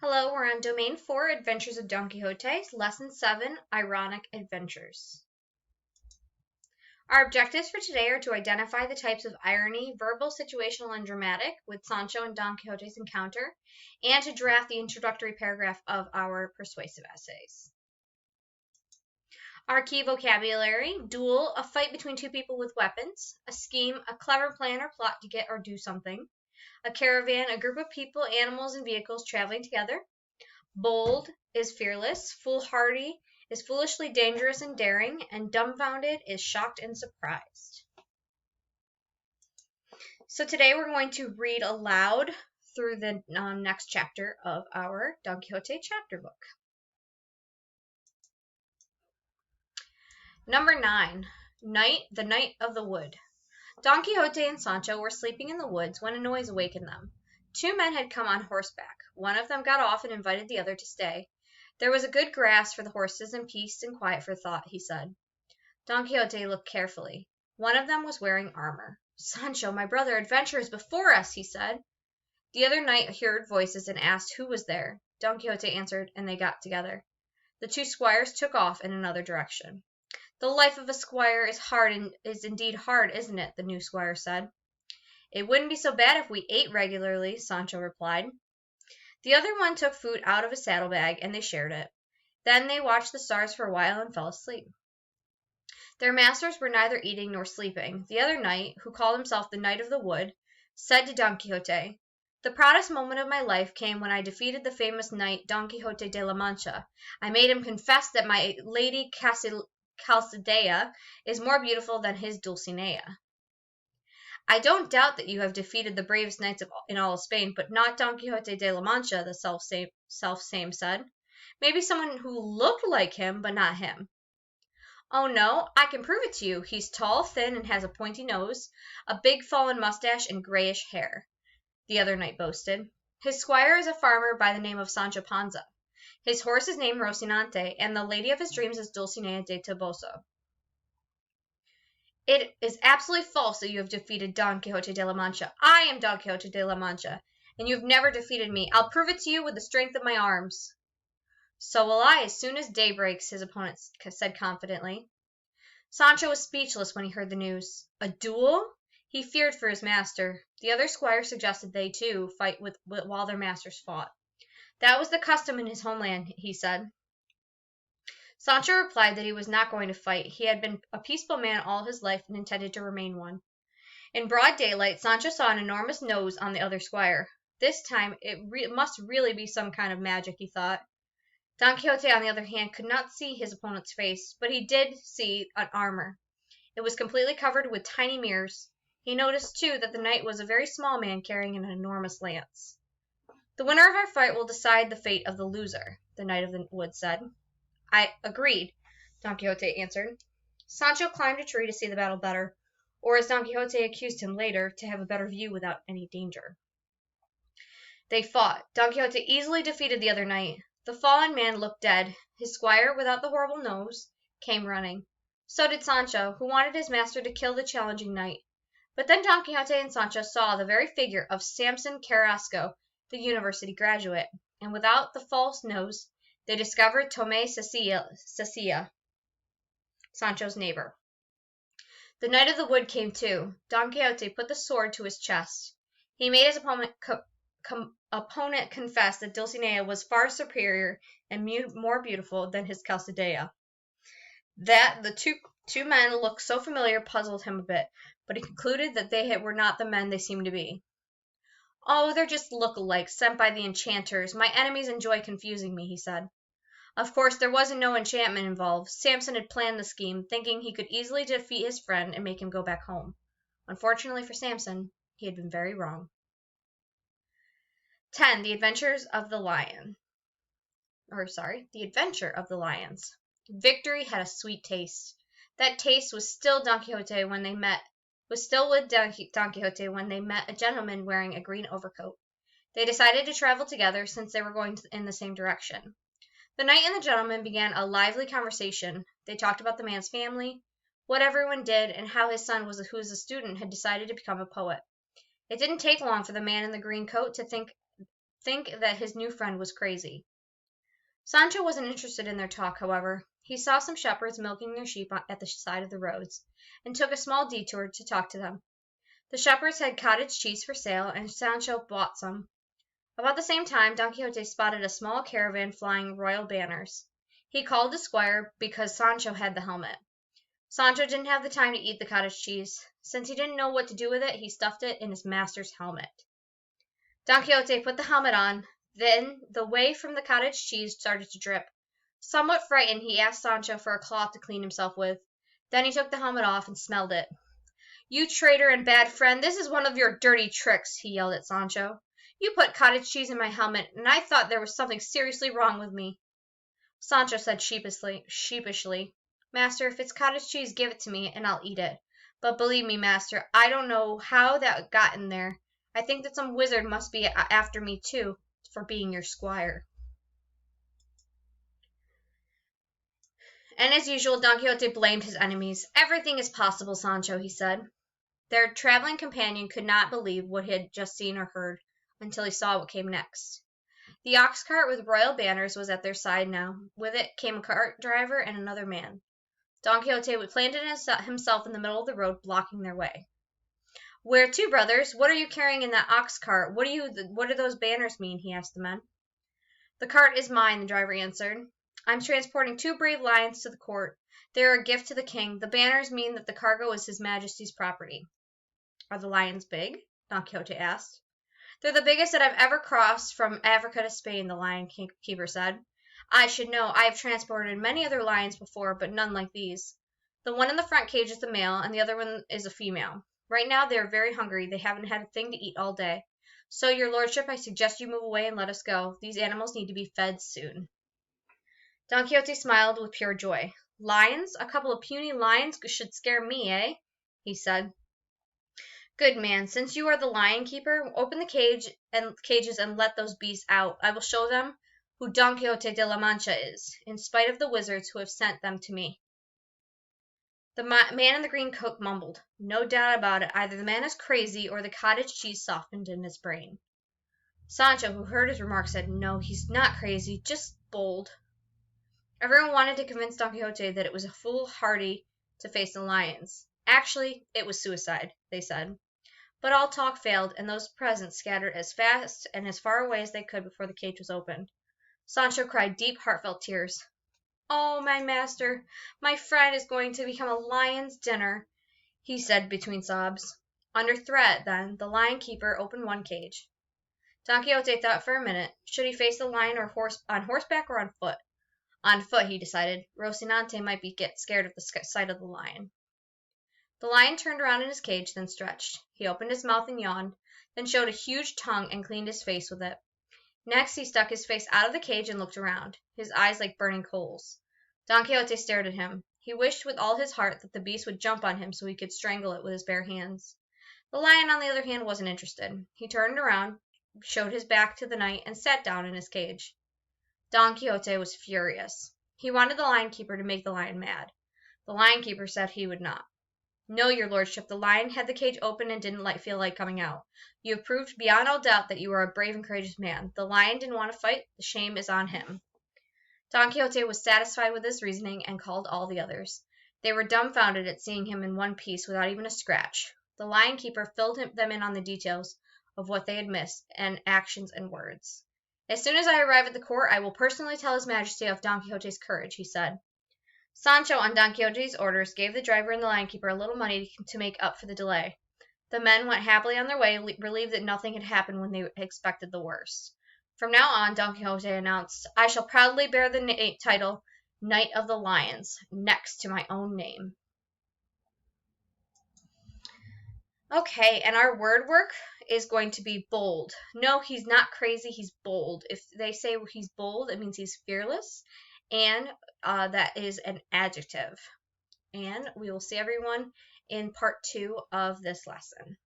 Hello, we're on Domain 4, Adventures of Don Quixote, Lesson 7, Ironic Adventures. Our objectives for today are to identify the types of irony, verbal, situational, and dramatic with Sancho and Don Quixote's encounter, and to draft the introductory paragraph of our persuasive essays. Our key vocabulary: duel, a fight between two people with weapons; a scheme, a clever plan or plot to get or do something; a caravan, a group of people, animals, and vehicles traveling together; bold is fearless; foolhardy is foolishly dangerous and daring; and dumbfounded is shocked and surprised. So today we're going to read aloud through the next chapter of our Don Quixote chapter book. Number 9, the Night of the Wood. Don Quixote and Sancho were sleeping in the woods when a noise awakened them. Two men had come on horseback. One of them got off and invited the other to stay. There was a good grass for the horses and peace and quiet for thought, he said. Don Quixote looked carefully. One of them was wearing armor. Sancho, my brother, adventure is before us, he said. The other knight heard voices and asked who was there. Don Quixote answered, and they got together. The two squires took off in another direction. The life of a squire is hard, and is indeed hard, isn't it? The new squire said. It wouldn't be so bad if we ate regularly, Sancho replied. The other one took food out of a saddlebag, and they shared it. Then they watched the stars for a while and fell asleep. Their masters were neither eating nor sleeping. The other knight, who called himself the Knight of the Wood, said to Don Quixote, "The proudest moment of my life came when I defeated the famous knight Don Quixote de la Mancha. I made him confess that my lady Calcadea is more beautiful than his Dulcinea." "I don't doubt that you have defeated the bravest knights in all of Spain, but not Don Quixote de la Mancha," the self-same said. "Maybe someone who looked like him, but not him." "Oh, no, I can prove it to you. He's tall, thin, and has a pointy nose, a big fallen mustache, and grayish hair," the other knight boasted. "His squire is a farmer by the name of Sancho Panza. His horse is named Rocinante, and the lady of his dreams is Dulcinea de Toboso." "It is absolutely false that you have defeated Don Quixote de la Mancha. I am Don Quixote de la Mancha, and you have never defeated me. I'll prove it to you with the strength of my arms." "So will I, as soon as day breaks," his opponent said confidently. Sancho was speechless when he heard the news. A duel? He feared for his master. The other squire suggested they, too, fight while their masters fought. That was the custom in his homeland, he said. Sancho replied that he was not going to fight. He had been a peaceful man all his life and intended to remain one. In broad daylight, Sancho saw an enormous nose on the other squire. This time, it must really be some kind of magic, he thought. Don Quixote, on the other hand, could not see his opponent's face, but he did see an armor. It was completely covered with tiny mirrors. He noticed, too, that the knight was a very small man carrying an enormous lance. "The winner of our fight will decide the fate of the loser," the Knight of the Wood said. "I agreed," Don Quixote answered. Sancho climbed a tree to see the battle better, or as Don Quixote accused him later, to have a better view without any danger. They fought. Don Quixote easily defeated the other knight. The fallen man looked dead. His squire, without the horrible nose, came running. So did Sancho, who wanted his master to kill the challenging knight. But then Don Quixote and Sancho saw the very figure of Samson Carrasco, the university graduate, and without the false nose, they discovered Tomé Cecilia, Sancho's neighbor. The Knight of the Wood came too. Don Quixote put the sword to his chest. He made his opponent confess that Dulcinea was far superior and more beautiful than his Calcadea. That the two men looked so familiar puzzled him a bit, but he concluded that they were not the men they seemed to be. "Oh, they're just look-alikes sent by the enchanters. My enemies enjoy confusing me," he said. Of course, there wasn't no enchantment involved. Samson had planned the scheme, thinking he could easily defeat his friend and make him go back home. Unfortunately for Samson, he had been very wrong. 10. The Adventure of the Lions. Victory had a sweet taste. That taste was still with Don Quixote when they met a gentleman wearing a green overcoat. They decided to travel together since they were going in the same direction. The knight and the gentleman began a lively conversation. They talked about the man's family, what everyone did, and how his son, who was a student, had decided to become a poet. It didn't take long for the man in the green coat to think think that his new friend was crazy. Sancho wasn't interested in their talk, however. He saw some shepherds milking their sheep at the side of the roads, and took a small detour to talk to them. The shepherds had cottage cheese for sale, and Sancho bought some. About the same time, Don Quixote spotted a small caravan flying royal banners. He called the squire because Sancho had the helmet. Sancho didn't have the time to eat the cottage cheese. Since he didn't know what to do with it, he stuffed it in his master's helmet. Don Quixote put the helmet on. Then the whey from the cottage cheese started to drip. Somewhat frightened, he asked Sancho for a cloth to clean himself with. Then he took the helmet off and smelled it. "You traitor and bad friend, this is one of your dirty tricks," he yelled at Sancho. "You put cottage cheese in my helmet, and I thought there was something seriously wrong with me." Sancho said sheepishly, "Master, if it's cottage cheese, give it to me, and I'll eat it. But believe me, master, I don't know how that got in there. I think that some wizard must be after me, too, for being your squire." And as usual, Don Quixote blamed his enemies. "Everything is possible, Sancho," he said. Their traveling companion could not believe what he had just seen or heard until he saw what came next. The ox cart with royal banners was at their side now. With it came a cart driver and another man. Don Quixote planted himself in the middle of the road, blocking their way. "Where to, brothers? What are you carrying in that ox cart? What do those banners mean?" he asked the men. "The cart is mine," the driver answered. "I'm transporting 2 brave lions to the court. They are a gift to the king. The banners mean that the cargo is his majesty's property." "Are the lions big?" Don Quixote asked. "They're the biggest that I've ever crossed from Africa to Spain," the lion keeper said. "I should know. I have transported many other lions before, but none like these. The one in the front cage is the male, and the other one is a female. Right now they are very hungry. They haven't had a thing to eat all day. So, your lordship, I suggest you move away and let us go. These animals need to be fed soon." Don Quixote smiled with pure joy. "Lions? A couple of puny lions should scare me, eh?" he said. "Good man, since you are the lion keeper, open the cages and let those beasts out. I will show them who Don Quixote de la Mancha is, in spite of the wizards who have sent them to me." The man in the green coat mumbled. No doubt about it, either the man is crazy or the cottage cheese softened in his brain. Sancho, who heard his remark, said, "No, he's not crazy, just bold." Everyone wanted to convince Don Quixote that it was foolhardy to face the lions. Actually, it was suicide, they said. But all talk failed, and those present scattered as fast and as far away as they could before the cage was opened. Sancho cried deep, heartfelt tears. "Oh, my master, my friend is going to become a lion's dinner," he said between sobs. Under threat, then, the lion keeper opened one cage. Don Quixote thought for a minute. Should he face the lion on horseback or on foot? On foot, he decided. Rocinante might get scared at the sight of the lion. The lion turned around in his cage, then stretched. He opened his mouth and yawned, then showed a huge tongue and cleaned his face with it. Next, he stuck his face out of the cage and looked around, his eyes like burning coals. Don Quixote stared at him. He wished with all his heart that the beast would jump on him so he could strangle it with his bare hands. The lion, on the other hand, wasn't interested. He turned around, showed his back to the knight, and sat down in his cage. Don Quixote was furious. He wanted the lion keeper to make the lion mad. The lion keeper said he would not. "No, your lordship, the lion had the cage open and didn't feel like coming out. You have proved beyond all doubt that you are a brave and courageous man. The lion didn't want to fight. The shame is on him." Don Quixote was satisfied with this reasoning and called all the others. They were dumbfounded at seeing him in one piece without even a scratch. The lion keeper filled them in on the details of what they had missed, and actions and words. "As soon as I arrive at the court, I will personally tell his majesty of Don Quixote's courage," he said. Sancho, on Don Quixote's orders, gave the driver and the lion keeper a little money to make up for the delay. The men went happily on their way, relieved that nothing had happened when they expected the worst. From now on, Don Quixote announced, "I shall proudly bear the title Knight of the Lions, next to my own name." Okay, and our word work is going to be bold. No, he's not crazy, he's bold. If they say he's bold, it means he's fearless, and that is an adjective. And we will see everyone in part 2 of this lesson.